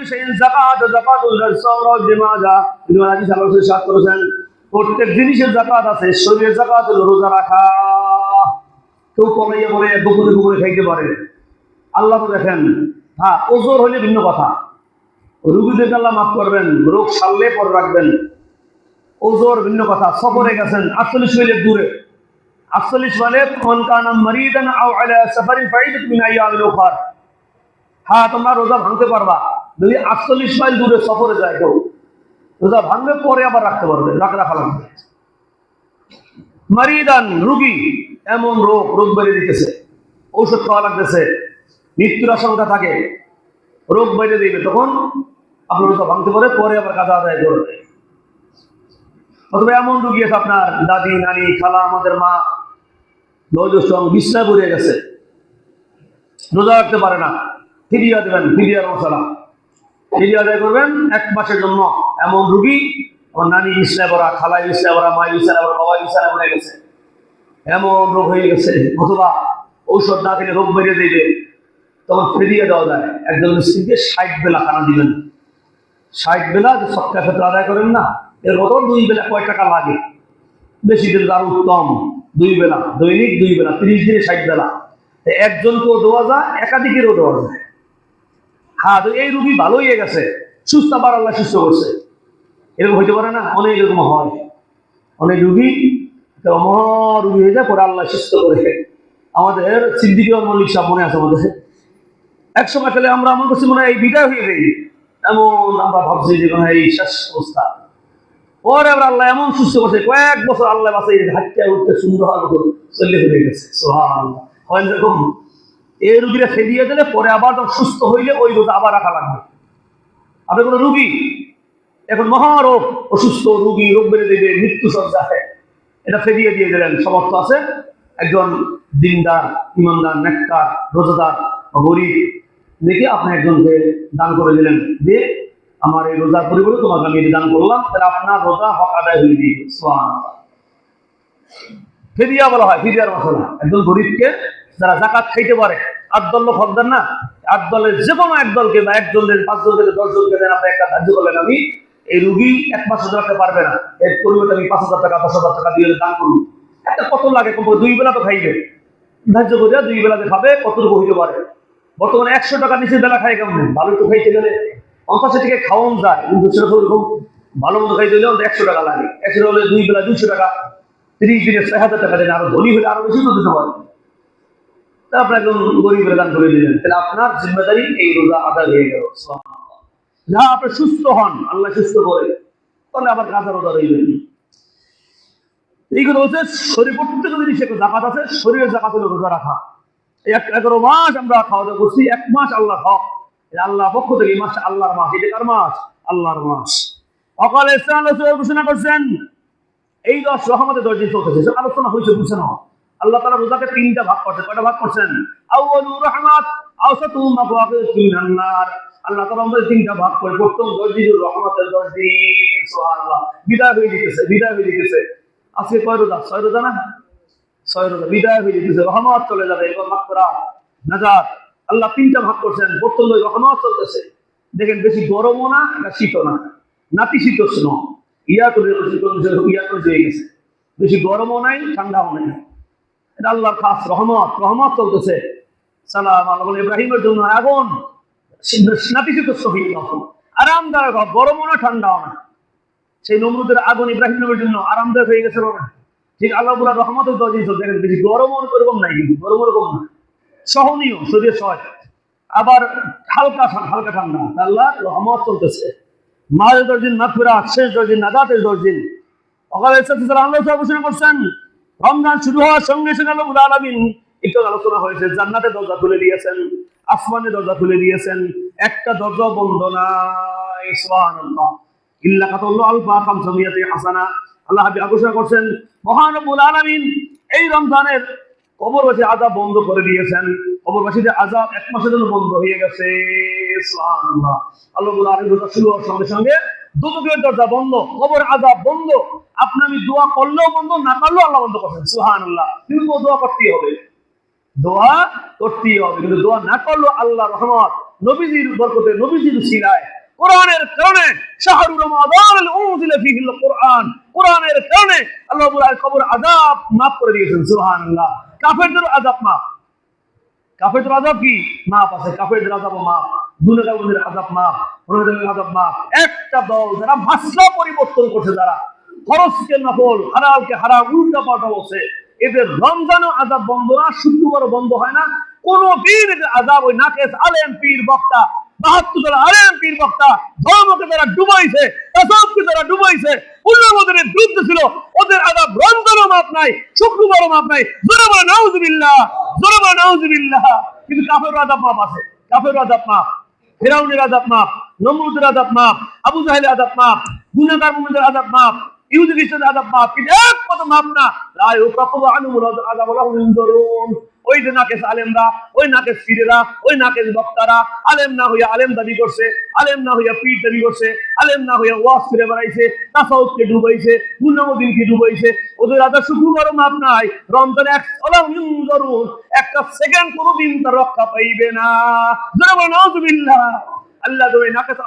শাইইন যাকাত যাকাতুল সাওম ইবনে মাজাহ ইবনে হাদিস আল্লাহ সাত করেছেন প্রত্যেক জিনিসের যাকাত আছে শরীরের যাকাত হলো রোজা রাখা কেউ পলাইয়া পরে গোপনে গোপনে খাইতে পারে আল্লাহ তো দেখেন হ্যাঁ ওজোর হলে ভিন্ন কথা রোগীদের আল্লাহ মাফ করবেন রোগ সারলে পর রাখবেন ওজোর ভিন্ন কথা সফরে গেছেন 48 মাইলের দূরে 48 মাইলে মান কানা মারিদান আও আলা সাফারিন ফাইদাত মিন আইয়ামিল উখর হ্যাঁ তোমরা রোজা ভাঙতে পারবা যদি 48 মাইল দূরে সফরে যায় কেউ রোজা ভাঙবে পরে আবার রাখতে পারবে রাখা লাগবে মারিদান রোগী এমন রোগ বেড়ে দিতেছে ঔষধ খাওয়া লাগতেছে মৃত্যুর আশঙ্কা থাকে রোগ বেড়ে দিবে তখন আপনার রোজা ভাঙতে পারে পরে আবার কাজা আদায় করবে অথবা এমন রোগী আছে আপনার দাদি নানি খালা আমাদের মা বয়োজ্যেষ্ঠ বিছনায় পড়ে গেছে রোজা রাখতে পারে না ফিরিয়া দেবেন ফিরিয়ার মশলা ফিরিয়া আদায় করবেন 1 মাসের জন্য এমন রোগী আমার নানি বিছনায় পড়া খালা বিছনায় পড়া মা বিছনায় পড়া বাবা বিছনায় পড়ে গেছে এমন রোগ হয়ে গেছে অথবা ঔষধ না খেলে রোগ বেড়ে দিবে তখন ফিরিয়ে দেওয়া যায় একজন মিসকিনকে 60 বেলা খানা দিবেন 60 বেলা যে সবটা ক্ষেত্রে আদায় করেন না এর মতো 2 বেলা কয় টাকা লাগে বেশি দিন আরো উত্তম 2 বেলা দৈনিক 2 বেলা 30 দিনে 60 বেলা একজনকেও দেওয়া যায় একাধিকেরও দেওয়া যায় হ্যাঁ তো এই রোগী ভালো হয়ে গেছে সুস্থ আবার আল্লাহ সুস্থ করছে এরকম হইতে পারে না অনেক এরকম হয় অনেক রোগী রোগী হয়ে যায় পরে আল্লাহ সুস্থ করে আমাদের সিদ্দিক মল্লিক সাহেব মনে আছে আমাদের এক সময় খেলে আমরা আমার কাছে মনে হয় এই বিদায় হয়ে যাই এমন আমরা ভাবছি যে এই শেষ অবস্থা পরে আবার আল্লাহ এমন সুস্থ করছে কয়েক বছর আল্লাহ বাসাই হাঁটতে উঠতে সুন্দর মতো চলে ফিরে গেছে সুবহানাল্লাহ হয় এরকম এই রোগীরা ফেলিয়ে দিলে পরে আবার যখন সুস্থ হইলে ওই রোগটা আবার রাখা লাগবে আপনি কোনো রোগী এখন মহারোগ অসুস্থ রোগী রোগ বেড়ে দেবে মৃত্যু সজ্জায় এটা ফেরিয়ে দিয়ে দিলেন সমর্থ আছে একজন দিনদার ইমানদার নেককার রোজাদার গরিব দেখে আপনি একজনকে দান করে দিলেন যে আমার এই রোজার পরিবর্তে তোমাকে আমি দান করলাম তাহলে আপনার রোজা হক আদায় হয়ে দিয়ে সুবহানাল্লাহ ফিরিয়া বলা হয় ফিরিয়ার মশলা একজন গরিবকে যারা যাকাত খাইতে পারে 8 দল লোক হকদার না 8 দলের যে কোনো এক দলকে বা 1 জনের 5 জনকে 10 জনকে দেন আপনি একটা ধার্য করলেন আমি এই রোগী 1 মাস রাখতে পারবে না এর পরিবর্তে আমি 5,000 টাকা 10,000 টাকা দিয়ে দান করুন একটা কত লাগে কম 2 বেলা তো খাইবে ধার্য করে 2 বেলাতে খাবে কতটুকু হইতে পারে বর্তমানে 100 টাকা নিচে বেলা খাই কেমন ভালো একটু খাইতে গেলে 50 টাকা খাওয়ান যায় কিন্তু সেরকম ভালো মতো খাইতে গেলে 100 টাকা লাগে 100 হলে 2 বেলা 200 টাকা 30 দিনে 6,000 টাকা দেন আরো ধনী হলে আরো বেশি তো দিতে পারে তা আপনি একজন গরিবের দান করে দিলেন তাহলে আপনার জিম্মেদারি এই রোজা আদায় হয়ে গেল যা আপনি সুস্থ হন আল্লাহ সুস্থ করে তাহলে আবার কাজা রোজা রইবেন এই কথা হচ্ছে শরীর প্রত্যেক জিনিসে জাকাত আছে শরীরের জাকাত হলো রোজা রাখা 11 মাস আমরা খাওয়া দাওয়া করছি 1 মাস আল্লাহ হক আল্লাহ পক্ষ থেকে এই মাসটা আল্লাহর মাস এটা কার মাস আল্লাহর মাস অকাল ইসলাম ঘোষণা করছেন এই 10 রহমতের 10 দিন চলতেছে আলোচনা হয়েছে বুঝছেন আল্লাহ তাআলা রোজাকে 3টা ভাগ করছেন কয়টা ভাগ করছেন আউয়ালুর রহমাত আওসাতু মাফাকিতুন নার আল্লাহ তাআলা আমাদের 3টা ভাগ করে প্রথম 10 দিন রহমতের 10 দিন সুবহানাল্লাহ বিদায় হয়ে যেতেছে আজকে কয় রোজা 6 রোজা না 6 রোজা বিদায় হয়ে যেতেছে রহমত চলে যাবে এবার মাগফিরাত নাজাত আল্লাহ 3টা ভাগ করছেন প্রথম 2 রহমত চলতেছে দেখেন বেশি গরমও না এটা শীতও না নাতিশীতোষ্ণ ইয়া করে হয়ে গেছে বেশি গরমও নাই ঠান্ডাও নাই এটা আল্লাহর খাস রহমত চলতেছে সালাম আলাইকুম ইব্রাহিমের জন্য আগুন নাতিশীতোষ্ণ হয়ে গেল আরামদায়ক গরমও না ঠান্ডাও না সেই নমরুদের আগুন ইব্রাহিম নবীর জন্য আরামদায়ক হয়ে গেছিল না ঠিক আল্লাহ বুলার রহমতের দরজা দেখেন বেশি গরমও এরকম নাই কিন্তু গরম এরকম না সহনীয় শরীর সয় আবার হালকা ঠান্ডা আল্লাহ রহমত চলতেছে মাঝে 10 দিন মাগফিরাত শেষ 10 দিন নাজাতের 10 দিন আল্লাহ ঘোষণা করছেন রমজান শুরু হওয়ার সঙ্গে সঙ্গে আল্লাহ রাব্বুল আলামিন একটু আলোচনা হয়েছে জান্নাতের দরজা খুলে দিয়েছেন আসমানের দরজা খুলে দিয়েছেন একটা দরজা বন্ধ নাই সুবহানাল্লাহ ইল্লা কাতাল্লাহু আলফা খামসামিয়াতি হাসানা আল্লাহ হাবিব ঘোষণা করছেন মহান রব্বুল আলামিন এই রমজানের কবরবাসী আযাব বন্ধ করে দিয়েছেন কবরবাসীদের আযাব 1 মাসের জন্য বন্ধ হয়ে গেছে সুবহানাল্লাহ আল্লাহ রাব্বুল আলামিন রোজা শুরু হওয়ার সঙ্গে সঙ্গে দুটোর দরজা বন্ধ কবর আযাব বন্ধ আপনি আমি দোয়া করলেও বন্ধ না করলেও আল্লাহ বন্ধ করেন সুবহানাল্লাহ কিন্তু দোয়া করতেই হবে কিন্তু দোয়া না করলেও আল্লাহ রহমত নবীজির বরকতে নবীজির উসিলায় কোরআনের কারণে শাহরু রমাদান উনজিলা ফীহিল কোরআন, কোরআনের কারণে আল্লাহ রাব্বুল কবর আযাব মাফ করে দিয়েছেন। সুবহানাল্লাহ। কাফেরদের আযাব মাফ, কাফেরদের আযাব কি মাফ আছে, কাফেরদের আযাব মাফ, গুনাহগারদের আযাব মাফ, গুনাহগারদের আযাব মাফ। একটা দল যারা ভাষা পরিবর্তন করছে, যারা ফরজকে নফল, হালালকে হারাম উল্টা পাল্টা বলছে, এদের রমজানও আযাব বন্ধ না, শুক্রবারও বন্ধ হয় না, কোন দিন এদের আযাব ওই নাকেস আলেম পীর বক্তা ৭২ জন আলেম পীর বক্তা ধর্মকে যারা ডুবাইছে, তাসাউফকে যারা ডুবাইছে, উল্লামদের বিরুদ্ধে ছিল, ওদের আযাব রমজানও মাফ নাই, শুক্রবারও মাফ নাই। জোরে বলে নাউজুবিল্লাহ, জোরে বলে নাউজুবিল্লাহ। কিন্তু কাফের আযাব মাফ আছে, কাফের আযাব মাফ, ফিরাউনের আযাব মাফ, নমরুদের আযাব মাফ, আবু জাহেলের আযাব মাফ, গুনাহগার মুমিনদের আযাব মাফ, ইহুদি খ্রিস্টানদের আযাব মাফ। কিন্তু এক কথা মাফ না, লা ইউকাফফু আনহুমুল আযাব ওয়া হুম ইউনজারুন। ওই যে নাকেস আলেমরা, ওই নাকেস পীরেরা, ওই নাকেস বক্তারা আলেম না হইয়া আলেম দাবি করছে, আলেম না হইয়া পীর দাবি করছে, আলেম না হইয়া ওয়াজ করে বেড়াইছে, তাসাউফকে ডুবাইছে, মুনামুদ্দিনকে ডুবাইছে, ওদের আদা শুক্রবারও মাপ নাই, রমজানে একটা সেকেন্ড কোনোদিন তার রক্ষা পাইবে না। নাউজুবিল্লাহ। আল্লাহ তুমি নাকেস